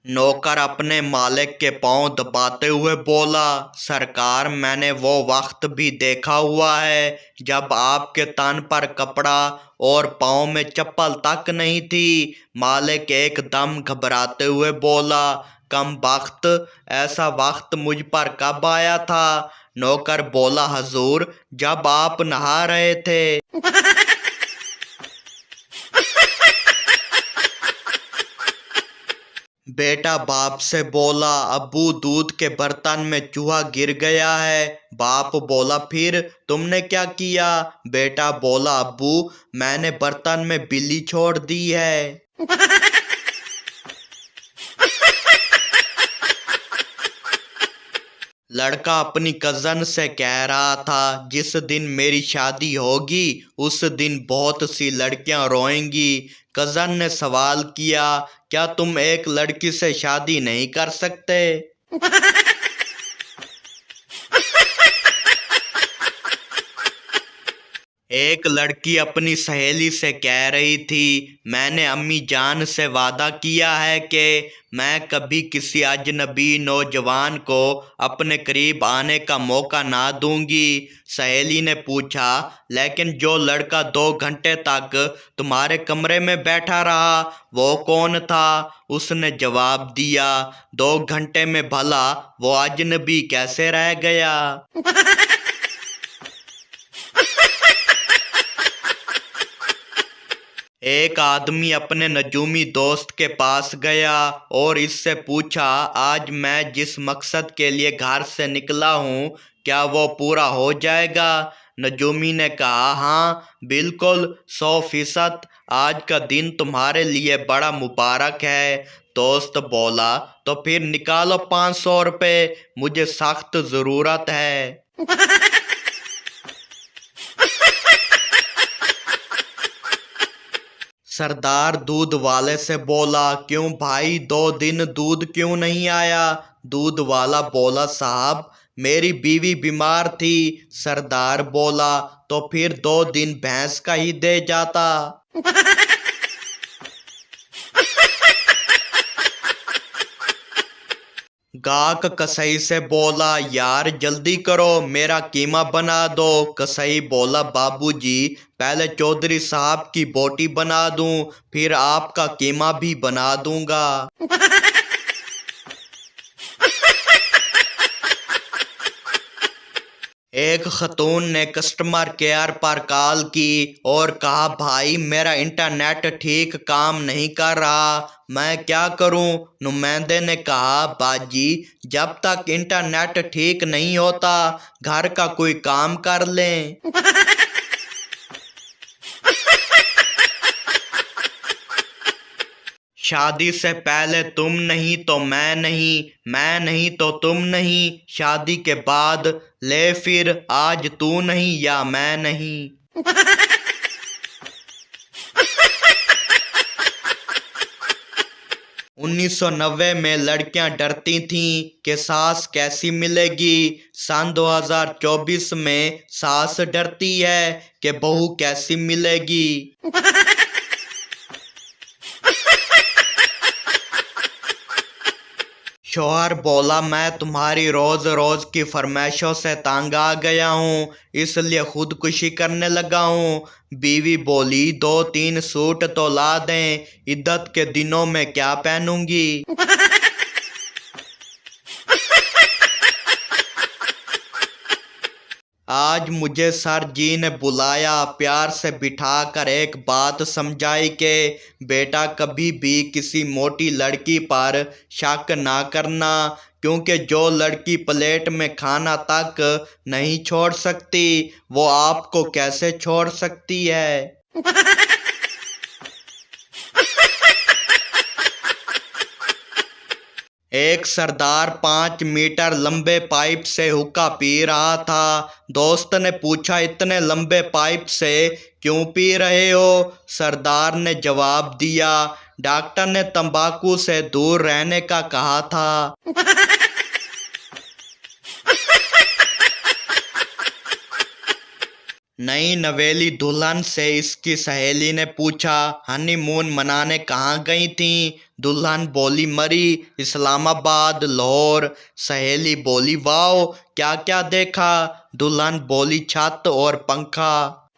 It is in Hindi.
नौकर अपने मालिक के पांव दबाते हुए बोला, सरकार, मैंने वो वक्त भी देखा हुआ है जब आपके तन पर कपड़ा और पांव में चप्पल तक नहीं थी। मालिक एकदम घबराते हुए बोला, कम वक्त, ऐसा वक्त मुझ पर कब आया था? नौकर बोला, हजूर, जब आप नहा रहे थे। बेटा बाप से बोला, अब्बू, दूध के बर्तन में चूहा गिर गया है। बाप बोला, फिर तुमने क्या किया? बेटा बोला, अब्बू, मैंने बर्तन में बिल्ली छोड़ दी है। लड़का अपनी कजन से कह रहा था, जिस दिन मेरी शादी होगी उस दिन बहुत सी लड़कियां रोएंगी। कजन ने सवाल किया, क्या तुम एक लड़की से शादी नहीं कर सकते? एक लड़की अपनी सहेली से कह रही थी, मैंने अम्मी जान से वादा किया है कि मैं कभी किसी अजनबी नौजवान को अपने करीब आने का मौका ना दूंगी। सहेली ने पूछा, लेकिन जो लड़का 2 घंटे तक तुम्हारे कमरे में बैठा रहा वो कौन था? उसने जवाब दिया, 2 घंटे में भला वो अजनबी कैसे रह गया? एक आदमी अपने नजूमी दोस्त के पास गया और इससे पूछा, आज मैं जिस मकसद के लिए घर से निकला हूँ क्या वो पूरा हो जाएगा? नजूमी ने कहा, हाँ बिल्कुल, 100%। आज का दिन तुम्हारे लिए बड़ा मुबारक है। दोस्त बोला, तो फिर निकालो 500 रुपये, मुझे सख्त ज़रूरत है। सरदार दूध वाले से बोला, क्यों भाई, 2 दिन दूध क्यों नहीं आया? दूध वाला बोला, साहब, मेरी बीवी बीमार थी। सरदार बोला, तो फिर 2 दिन भैंस का ही दे जाता। 'गाक कसाई से बोला, यार जल्दी करो, मेरा कीमा बना दो। कसाई बोला, बाबूजी, पहले चौधरी साहब की बोटी बना दूं, फिर आपका कीमा भी बना दूंगा। एक खतून ने कस्टमर केयर पर कॉल की और कहा, भाई मेरा इंटरनेट ठीक काम नहीं कर रहा, मैं क्या करूं? नुमाइंदे ने कहा, बाजी, जब तक इंटरनेट ठीक नहीं होता घर का कोई काम कर लें। शादी से पहले तुम नहीं तो मैं नहीं तो तुम नहीं, शादी के बाद ले फिर आज तू नहीं या मैं नहीं। 1990 में लड़कियां डरती थीं कि सास कैसी मिलेगी। सन 2024 में सास डरती है कि बहू कैसी मिलेगी। शौहर बोला, मैं तुम्हारी रोज रोज की फरमाइशों से तंग आ गया हूँ, इसलिए खुदकुशी करने लगा हूँ। बीवी बोली, 2-3 सूट तो ला दें, इद्दत के दिनों में क्या पहनूंगी? आज मुझे सर जी ने बुलाया, प्यार से बिठा कर एक बात समझाई कि बेटा कभी भी किसी मोटी लड़की पर शक ना करना, क्योंकि जो लड़की प्लेट में खाना तक नहीं छोड़ सकती वो आपको कैसे छोड़ सकती है। एक सरदार 5 मीटर लंबे पाइप से हुक्का पी रहा था। दोस्त ने पूछा, इतने लंबे पाइप से क्यों पी रहे हो? सरदार ने जवाब दिया, डॉक्टर ने तंबाकू से दूर रहने का कहा था। नई नवेली दुल्हन से इसकी सहेली ने पूछा, हनीमून मनाने कहाँ गई थी? दुल्हन बोली, मरी, इस्लामाबाद, लाहौर। सहेली बोली, वाओ, क्या क्या देखा? दुल्हन बोली, छत और पंखा।